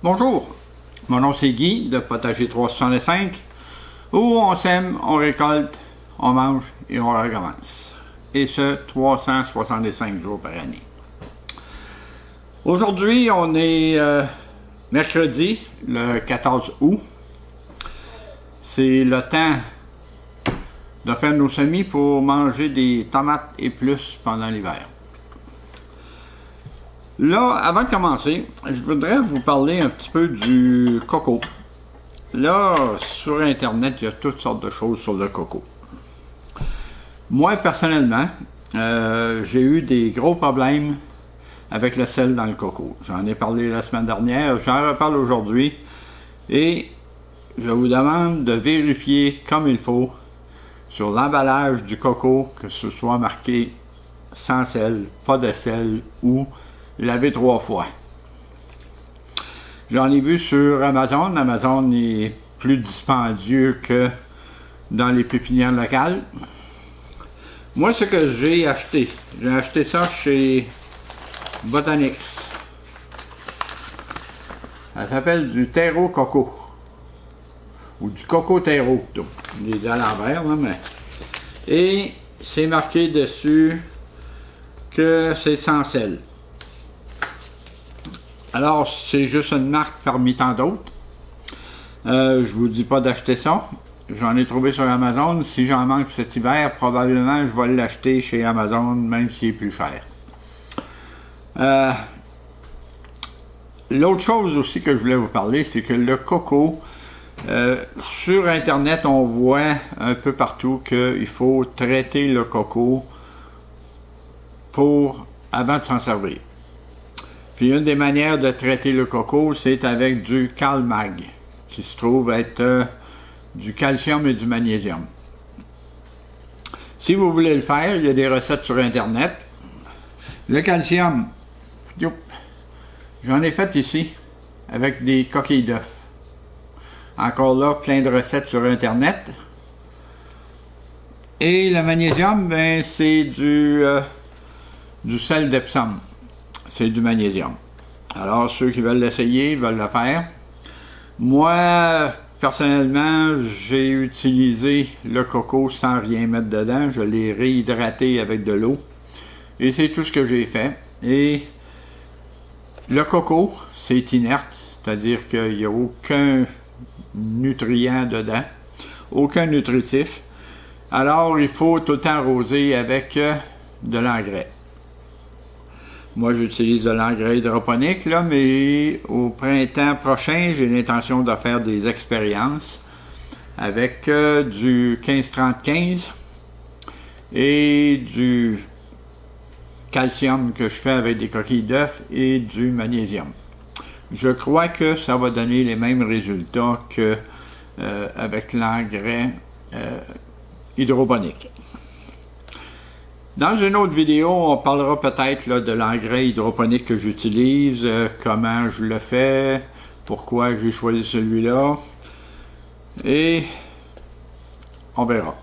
Bonjour, mon nom c'est Guy de Potager 365, où on sème, on récolte, on mange et on recommence. Et ce, 365 jours par année. Aujourd'hui, on est mercredi, le 14 août. C'est le temps de faire nos semis pour manger des tomates et plus pendant l'hiver. Là, avant de commencer, je voudrais vous parler un petit peu du coco. Là, sur Internet, il y a toutes sortes de choses sur le coco. Moi, personnellement, j'ai eu des gros problèmes avec le sel dans le coco. J'en ai parlé la semaine dernière, j'en reparle aujourd'hui. Et je vous demande de vérifier comme il faut sur l'emballage du coco, que ce soit marqué sans sel, pas de sel ou laver 3 fois. J'en ai vu sur Amazon. Amazon est plus dispendieux que dans les pépinières locales. Moi, ce que j'ai acheté ça chez Botanix. Ça s'appelle du terreau coco. Ou du coco terreau. Donc, je l'ai dit à l'envers, là, mais... Et c'est marqué dessus que c'est sans sel. Alors, c'est juste une marque parmi tant d'autres. Je vous dis pas d'acheter ça. J'en ai trouvé sur Amazon. Si j'en manque cet hiver, probablement je vais l'acheter chez Amazon, même s'il est plus cher. L'autre chose aussi que je voulais vous parler, c'est que le coco, sur Internet, on voit un peu partout qu'il faut traiter le coco avant de s'en servir. Puis une des manières de traiter le coco, c'est avec du Calmag, qui se trouve être du calcium et du magnésium. Si vous voulez le faire, il y a des recettes sur Internet. Le calcium, j'en ai fait ici, avec des coquilles d'œufs. Encore là, plein de recettes sur Internet. Et le magnésium, ben, c'est du sel d'Epsom. C'est du magnésium. Alors, ceux qui veulent l'essayer, veulent le faire. Moi, personnellement, j'ai utilisé le coco sans rien mettre dedans. Je l'ai réhydraté avec de l'eau. Et c'est tout ce que j'ai fait. Et le coco, c'est inerte. C'est-à-dire qu'il n'y a aucun nutrient dedans. Aucun nutritif. Alors, il faut tout le temps arroser avec de l'engrais. Moi, j'utilise de l'engrais hydroponique, là, mais au printemps prochain, j'ai l'intention de faire des expériences avec du 15-30-15 et du calcium que je fais avec des coquilles d'œufs et du magnésium. Je crois que ça va donner les mêmes résultats que avec l'engrais hydroponique. Dans une autre vidéo, on parlera peut-être de l'engrais hydroponique que j'utilise, comment je le fais, pourquoi j'ai choisi celui-là, et on verra.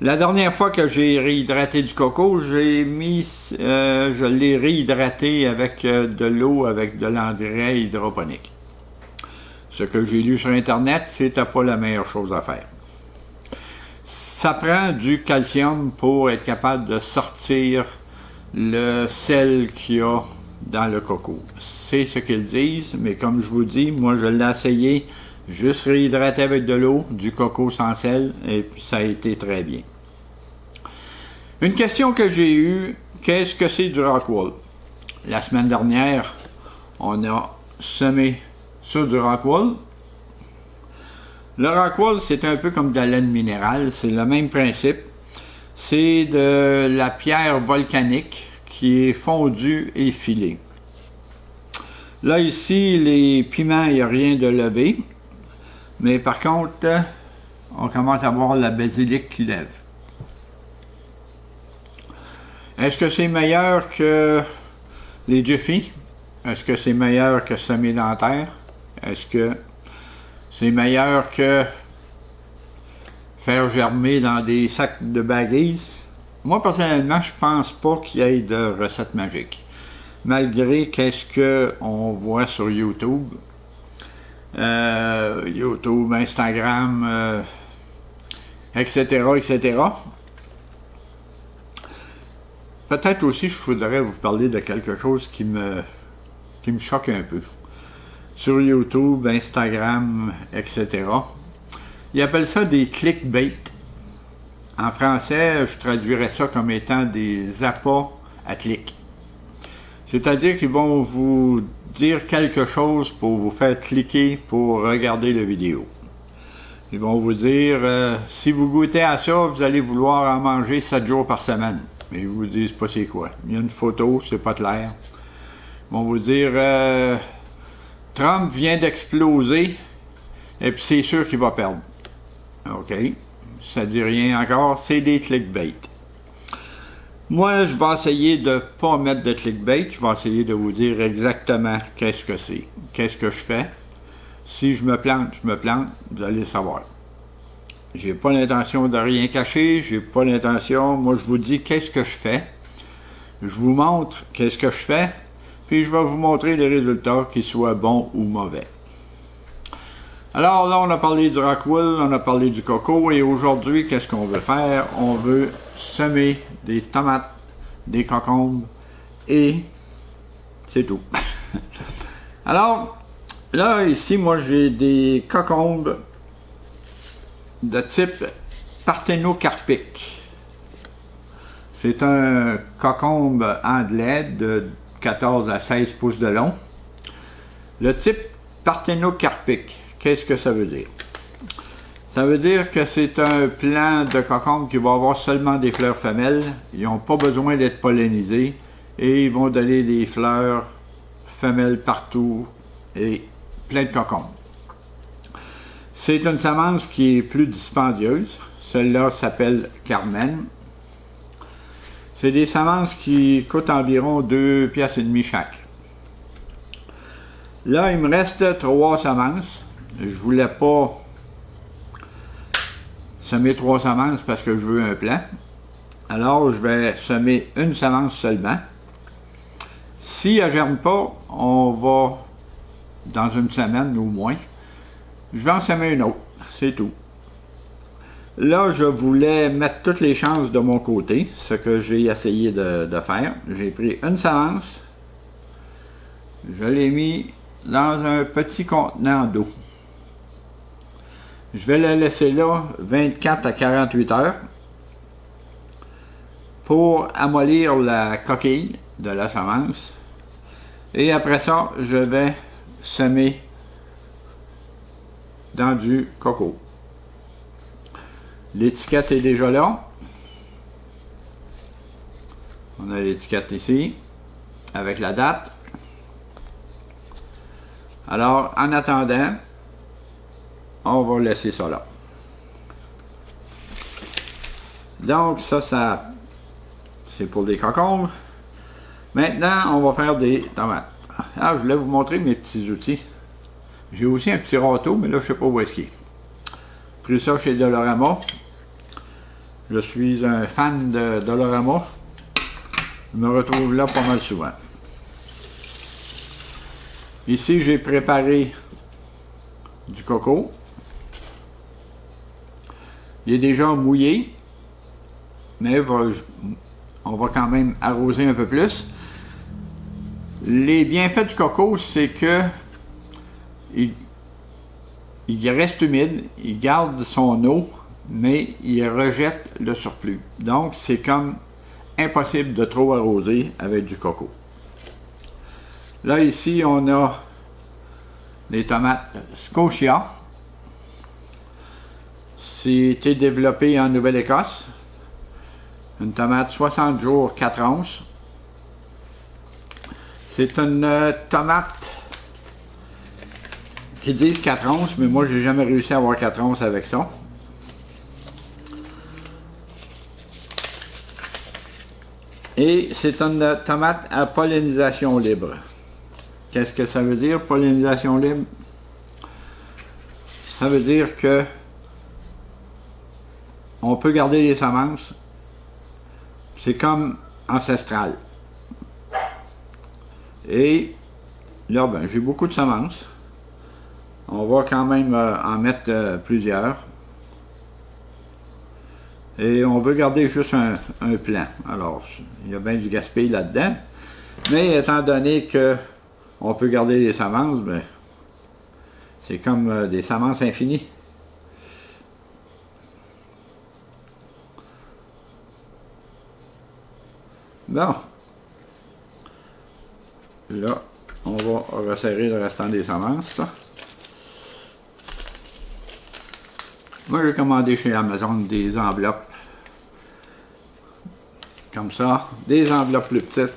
La dernière fois que j'ai réhydraté du coco, je l'ai réhydraté avec de l'eau, avec de l'engrais hydroponique. Ce que j'ai lu sur Internet, c'était pas la meilleure chose à faire. Ça prend du calcium pour être capable de sortir le sel qu'il y a dans le coco. C'est ce qu'ils disent, mais comme je vous dis, moi je l'ai essayé, juste réhydraté avec de l'eau, du coco sans sel, et puis ça a été très bien. Une question que j'ai eue, qu'est-ce que c'est du Rockwool? La semaine dernière, on a semé sur du Rockwool. Le Rockwool, c'est un peu comme de la laine minérale, c'est le même principe. C'est de la pierre volcanique qui est fondue et filée. Là, ici, les piments, il n'y a rien de levé. Mais par contre, on commence à voir la basilic qui lève. Est-ce que c'est meilleur que les Jiffy? Est-ce que c'est meilleur que semer dans la terre? Est-ce que c'est meilleur que faire germer dans des sacs de baguilles? Moi, personnellement, je pense pas qu'il y ait de recette magique. Malgré qu'est-ce qu'on voit sur YouTube, YouTube, Instagram, etc., etc. Peut-être aussi je voudrais vous parler de quelque chose qui me choque un peu. Sur YouTube, Instagram, etc. Ils appellent ça des clickbait. En français, je traduirais ça comme étant des appâts à clics. C'est-à-dire qu'ils vont vous dire quelque chose pour vous faire cliquer pour regarder la vidéo. Ils vont vous dire, si vous goûtez à ça, vous allez vouloir en manger 7 jours par semaine. Mais ils vous disent pas c'est quoi. Il y a une photo, c'est pas clair. Ils vont vous dire, Trump vient d'exploser, et puis c'est sûr qu'il va perdre. OK. Ça dit rien encore, c'est des clickbait. Moi, je vais essayer de ne pas mettre de clickbait, je vais essayer de vous dire exactement qu'est-ce que c'est, qu'est-ce que je fais. Si je me plante, vous allez savoir. J'ai pas l'intention de rien cacher, j'ai pas l'intention, moi je vous dis qu'est-ce que je fais, je vous montre qu'est-ce que je fais, puis je vais vous montrer les résultats, qu'ils soient bons ou mauvais. Alors là, on a parlé du rockwool, on a parlé du coco, et aujourd'hui, qu'est-ce qu'on veut faire? On veut semer des tomates, des concombres, et c'est tout. Alors, là, ici, moi, j'ai des concombres de type parthénocarpique. C'est un concombre anglais de 14 à 16 pouces de long. Le type parthénocarpique. Qu'est-ce que ça veut dire? Ça veut dire que c'est un plant de concombre qui va avoir seulement des fleurs femelles. Ils n'ont pas besoin d'être pollinisés et ils vont donner des fleurs femelles partout et plein de concombres. C'est une semence qui est plus dispendieuse. Celle-là s'appelle Carmen. C'est des semences qui coûtent environ 2,5 piastres chaque. Là, il me reste 3 semences. Je voulais pas semer 3 semences parce que je veux un plant. Alors, je vais semer une semence seulement. Si elle ne germe pas, on va, dans une semaine ou moins, je vais en semer une autre. C'est tout. Là, je voulais mettre toutes les chances de mon côté, ce que j'ai essayé de faire. J'ai pris une semence, je l'ai mis dans un petit contenant d'eau. Je vais la laisser là 24 à 48 heures pour amollir la coquille de la semence. Et après ça, je vais semer dans du coco. L'étiquette est déjà là. On a l'étiquette ici, avec la date. Alors, en attendant, on va laisser ça là. Donc, ça c'est pour des concombres. Maintenant, on va faire des tomates. Ah, je voulais vous montrer mes petits outils. J'ai aussi un petit râteau, mais là, je ne sais pas où est-ce qu'il est. J'ai pris ça chez Dollarama. Je suis un fan de Dollarama. Je me retrouve là pas mal souvent. Ici, j'ai préparé du coco. Il est déjà mouillé, mais on va quand même arroser un peu plus. Les bienfaits du coco, c'est que il reste humide, il garde son eau, mais il rejette le surplus. Donc, c'est comme impossible de trop arroser avec du coco. Là, ici, on a des tomates Scotia. C'était développé en Nouvelle-Écosse. Une tomate 60 jours, 4 onces. C'est une tomate qui disent 4 onces, mais moi, j'ai jamais réussi à avoir 4 onces avec ça. Et c'est une tomate à pollinisation libre. Qu'est-ce que ça veut dire, pollinisation libre? Ça veut dire que on peut garder les semences. C'est comme ancestral. Et là, ben, j'ai beaucoup de semences. On va quand même en mettre plusieurs. Et on veut garder juste un plant. Alors, il y a bien du gaspillage là-dedans. Mais étant donné que on peut garder les semences, ben, c'est comme des semences infinies. Bon. Là, on va resserrer le restant des semences. Moi, j'ai commandé chez Amazon des enveloppes. Comme ça, des enveloppes plus petites.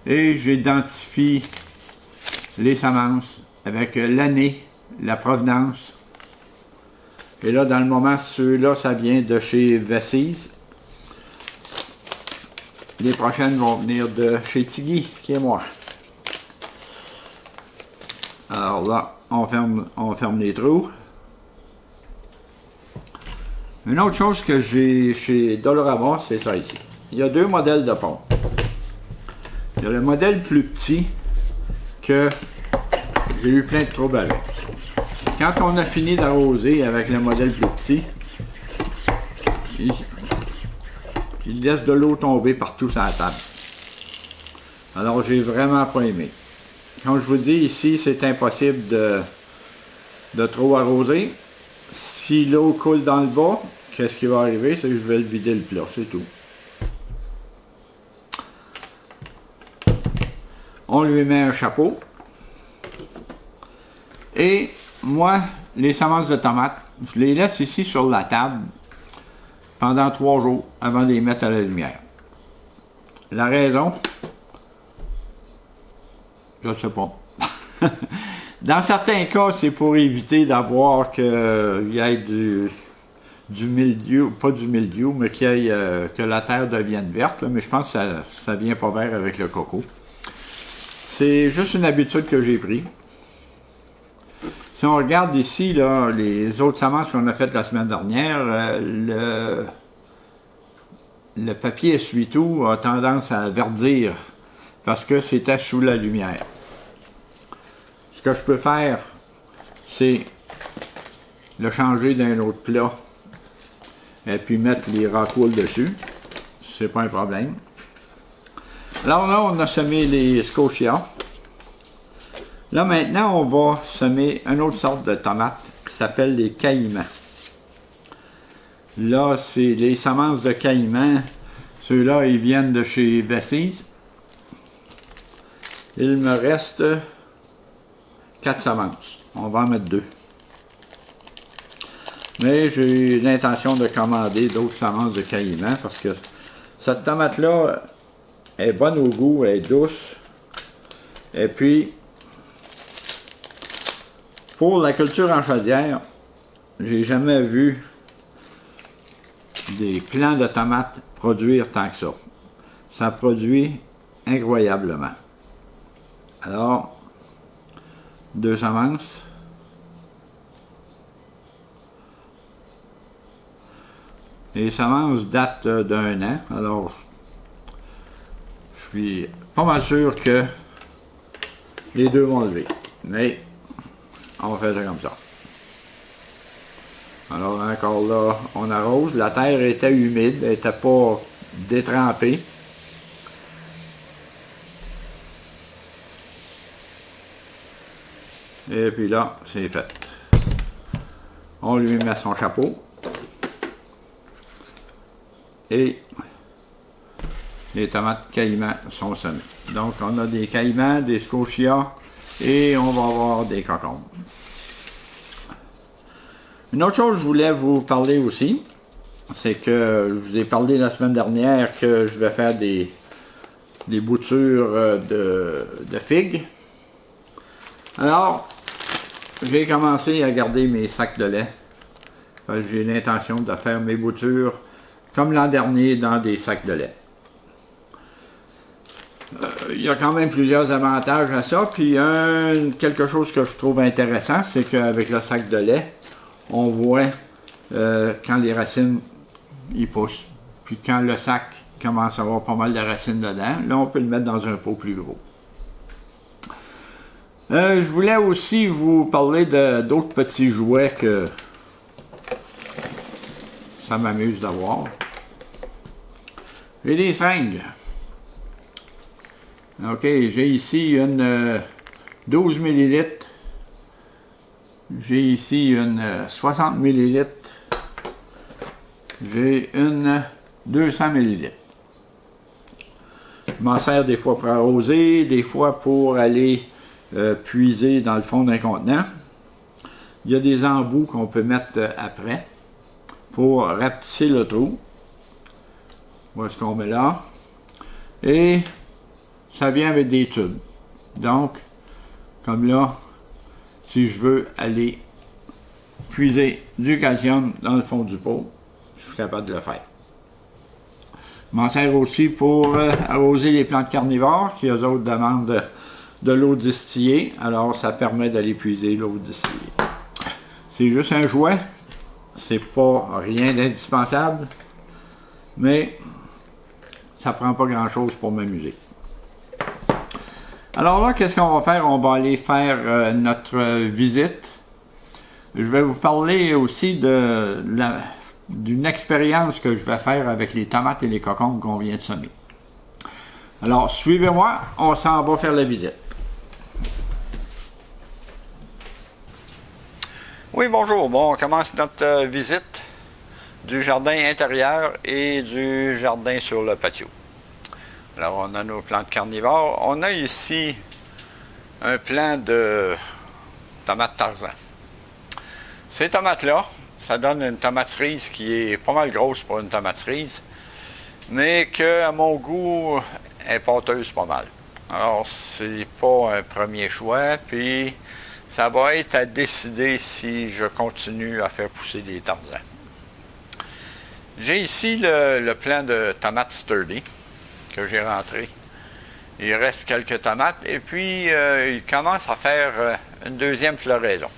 Et j'identifie les semences avec l'année, la provenance. Et là, dans le moment, ceux-là, ça vient de chez Vessise. Les prochaines vont venir de chez Tiggy, qui est moi. Alors là, on ferme les trous. Une autre chose que j'ai chez Dollarama, c'est ça ici. Il y a deux modèles de pompe. Il y a le modèle plus petit que j'ai eu plein de troubles avec. Quand on a fini d'arroser avec le modèle plus petit, il laisse de l'eau tomber partout sur la table. Alors j'ai vraiment pas aimé. Comme je vous dis, ici c'est impossible de trop arroser. Si l'eau coule dans le bas, qu'est-ce qui va arriver? C'est que je vais le vider le plat, c'est tout. On lui met un chapeau. Et moi, les semences de tomates, je les laisse ici sur la table pendant 3 jours avant de les mettre à la lumière. La raison, je ne sais pas. Dans certains cas, c'est pour éviter d'avoir qu'il y ait du mildiou, pas du mildiou, mais que la terre devienne verte. Là, mais je pense que ça vient pas vert avec le coco. C'est juste une habitude que j'ai prise. Si on regarde ici, là, les autres semences qu'on a faites la semaine dernière, le papier essuie-tout a tendance à verdir parce que c'était sous la lumière. Ce que je peux faire, c'est le changer d'un autre plat et puis mettre les racoules dessus. C'est pas un problème. Alors là, on a semé les scotia. Là, maintenant, on va semer une autre sorte de tomates qui s'appelle les caïmans. Là, c'est les semences de caïmans. Ceux-là, ils viennent de chez Vessise. Il me reste 4 semences. On va en mettre 2. Mais j'ai l'intention de commander d'autres semences de caïmans parce que cette tomate-là est bonne au goût, elle est douce. Et puis, pour la culture en chaudière, j'ai jamais vu des plants de tomates produire tant que ça. Ça produit incroyablement. Alors, 2 semences. Les semences datent d'1 an. Alors, je suis pas mal sûr que les deux vont lever. Mais, on va faire ça comme ça. Alors, encore là, on arrose. La terre était humide, elle n'était pas détrempée. Et puis là, c'est fait. On lui met son chapeau. Et les tomates caïmans sont semées. Donc, on a des caïmans, des scotia et on va avoir des concombres. Une autre chose que je voulais vous parler aussi, c'est que je vous ai parlé la semaine dernière que je vais faire des boutures de figues. Alors, j'ai commencé à garder mes sacs de lait. J'ai l'intention de faire mes boutures comme l'an dernier dans des sacs de lait. Il y a quand même plusieurs avantages à ça. Puis quelque chose que je trouve intéressant, c'est qu'avec le sac de lait, on voit quand les racines y poussent. Puis quand le sac commence à avoir pas mal de racines dedans, là on peut le mettre dans un pot plus gros. Je voulais aussi vous parler d'autres petits jouets que ça m'amuse d'avoir. J'ai des seringues. Ok, j'ai ici une 12 ml. J'ai ici une 60 ml. J'ai une 200 ml. Je m'en sers des fois pour arroser, des fois pour aller puiser dans le fond d'un contenant. Il y a des embouts qu'on peut mettre après pour rapetisser le trou. Voilà ce qu'on met là. Et ça vient avec des tubes. Donc, comme là, si je veux aller puiser du calcium dans le fond du pot, je suis capable de le faire. Je m'en sers aussi pour arroser les plantes carnivores qui, eux autres, demandent de l'eau distillée. Alors, ça permet d'aller puiser l'eau distillée. C'est juste un jouet. C'est pas rien d'indispensable. Mais ça prend pas grand-chose pour m'amuser. Alors là, qu'est-ce qu'on va faire? On va aller faire notre visite. Je vais vous parler aussi d'une expérience que je vais faire avec les tomates et les concombres qu'on vient de semer. Alors, suivez-moi, on s'en va faire la visite. Oui, bonjour. Bon, on commence notre visite du jardin intérieur et du jardin sur le patio. Alors, on a nos plantes carnivores. On a ici un plant de tomates Tarzan. Ces tomates-là, ça donne une tomate cerise qui est pas mal grosse pour une tomate cerise, mais que, à mon goût, est pâteuse pas mal. Alors, c'est pas un premier choix, puis ça va être à décider si je continue à faire pousser des Tarzans. J'ai ici le plant de tomates Sturdy que j'ai rentré. Il reste quelques tomates et puis il commence à faire une deuxième floraison.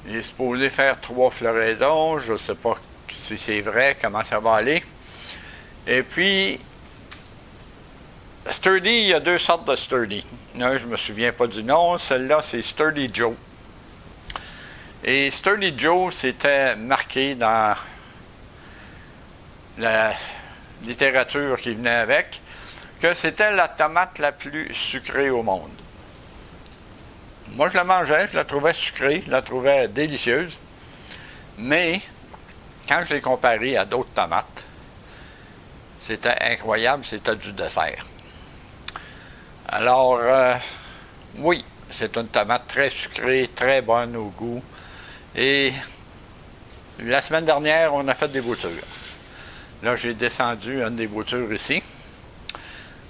Il est supposé faire 3 floraisons. Je ne sais pas si c'est vrai, comment ça va aller. Et puis, Sturdy, il y a 2 sortes de Sturdy. Un, je ne me souviens pas du nom. Celle-là, c'est Sturdy Joe. Et Sturdy Joe, c'était marqué dans la littérature qui venait avec, que c'était la tomate la plus sucrée au monde. Moi, je la mangeais, je la trouvais sucrée, je la trouvais délicieuse, mais quand je l'ai comparée à d'autres tomates, c'était incroyable, c'était du dessert. Alors, oui, c'est une tomate très sucrée, très bonne au goût, et la semaine dernière, on a fait des boutures. Là, j'ai descendu une des boutures ici.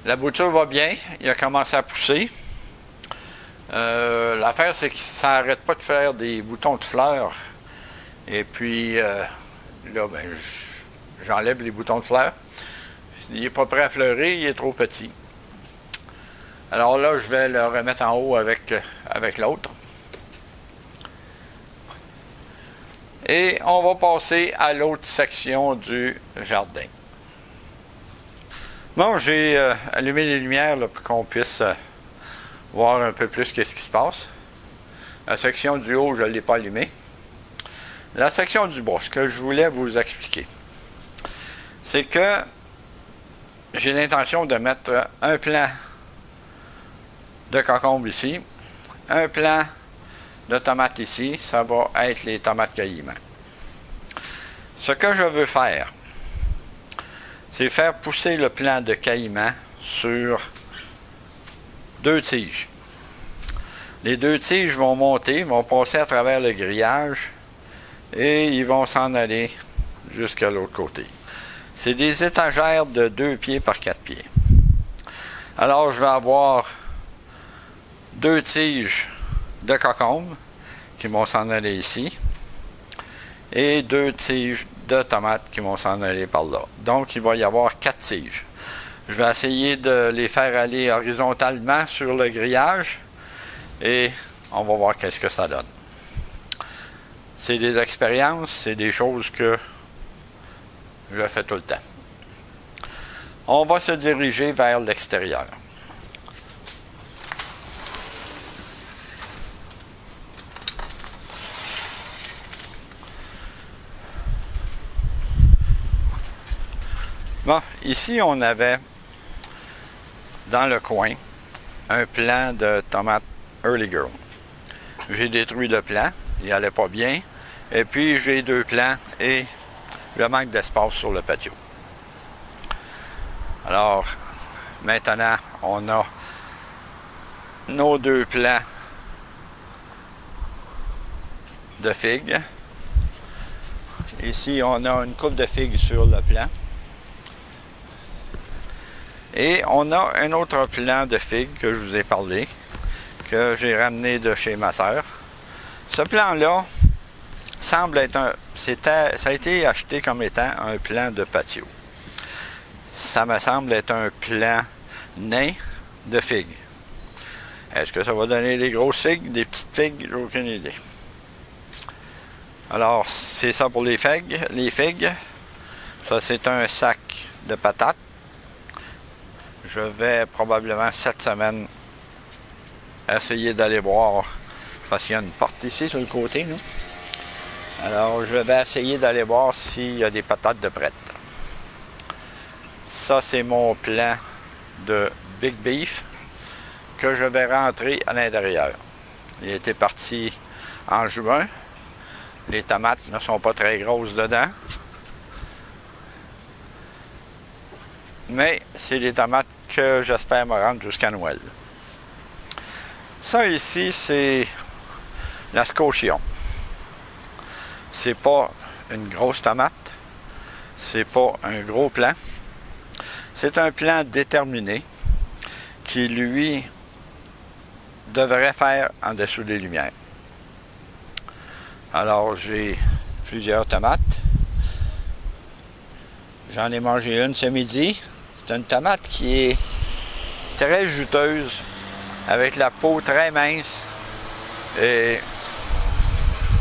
La bouture va bien. Il a commencé à pousser. L'affaire, c'est qu'il ne s'arrête pas de faire des boutons de fleurs. Et puis, là, ben, j'enlève les boutons de fleurs. Il n'est pas prêt à fleurir, il est trop petit. Alors là, je vais le remettre en haut avec l'autre. Et on va passer à l'autre section du jardin. Bon, j'ai allumé les lumières là, pour qu'on puisse voir un peu plus qu'est-ce qui se passe. La section du haut, je ne l'ai pas allumée. La section du bas, ce que je voulais vous expliquer, c'est que j'ai l'intention de mettre un plant de concombre ici, un plant de tomates ici, ça va être les tomates caïmans. Ce que je veux faire, c'est faire pousser le plant de caïman sur 2 tiges. Les 2 tiges vont monter, vont passer à travers le grillage et ils vont s'en aller jusqu'à l'autre côté. C'est des étagères de 2 pieds par 4 pieds. Alors, je vais avoir 2 tiges de concombre qui vont s'en aller ici et 2 tiges de tomates qui vont s'en aller par là. Donc, il va y avoir 4 tiges. Je vais essayer de les faire aller horizontalement sur le grillage et on va voir qu'est-ce que ça donne. C'est des expériences, c'est des choses que je fais tout le temps. On va se diriger vers l'extérieur. Bon, ici on avait dans le coin un plant de tomates Early Girl. J'ai détruit le plant, il allait pas bien. Et puis j'ai 2 plants et je manque d'espace sur le patio. Alors, maintenant, on a nos 2 plants de figues. Ici, on a une coupe de figues sur le plant. Et on a un autre plant de figues que je vous ai parlé, que j'ai ramené de chez ma sœur. Ce plant-là semble être ça a été acheté comme étant un plant de patio. Ça me semble être un plant nain de figues. Est-ce que ça va donner des grosses figues, des petites figues? J'ai aucune idée. Alors, c'est ça pour les figues. Les figues, ça c'est un sac de patates. Je vais probablement cette semaine essayer d'aller voir, parce qu'il y a une porte ici sur le côté, là. Alors, je vais essayer d'aller voir s'il y a des patates de prête. Ça, c'est mon plant de Big Beef que je vais rentrer à l'intérieur. Il était parti en juin. Les tomates ne sont pas très grosses dedans. Mais c'est les tomates que j'espère me rendre jusqu'à Noël. Ça ici, c'est la Scotium. C'est pas une grosse tomate. C'est pas un gros plant. C'est un plant déterminé qui, lui, devrait faire en dessous des lumières. Alors, j'ai plusieurs tomates. J'en ai mangé une ce midi. C'est une tomate qui est très juteuse, avec la peau très mince et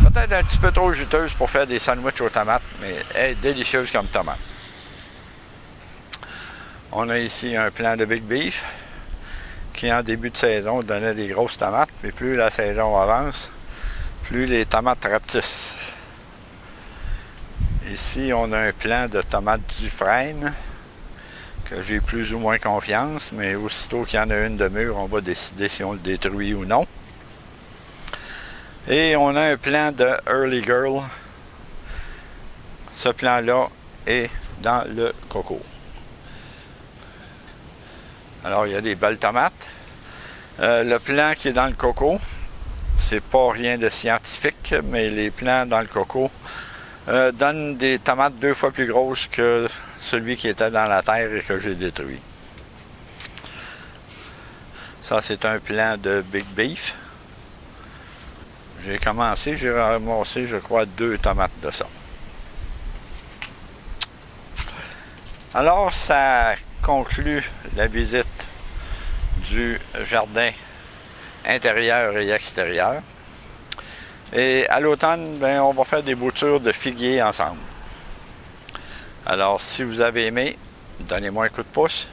peut-être un petit peu trop juteuse pour faire des sandwichs aux tomates, mais elle est délicieuse comme tomate. On a ici un plant de Big Beef qui, en début de saison, donnait des grosses tomates, mais plus la saison avance, plus les tomates rapetissent. Ici, on a un plant de tomates Dufresne que j'ai plus ou moins confiance, mais aussitôt qu'il y en a une de mûre, on va décider si on le détruit ou non. Et on a un plant de Early Girl. Ce plant-là est dans le coco. Alors, il y a des belles tomates. Le plant qui est dans le coco, c'est pas rien de scientifique, mais les plants dans le coco donnent des tomates 2 fois plus grosses que celui qui était dans la terre et que j'ai détruit. Ça, c'est un plant de Big Beef. J'ai ramassé, je crois, 2 tomates de ça. Alors, ça conclut la visite du jardin intérieur et extérieur. Et à l'automne, on va faire des boutures de figuiers ensemble. Alors, si vous avez aimé, donnez-moi un coup de pouce.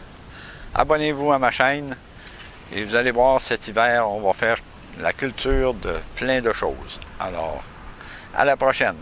Abonnez-vous à ma chaîne. Et vous allez voir, cet hiver, on va faire la culture de plein de choses. Alors, à la prochaine.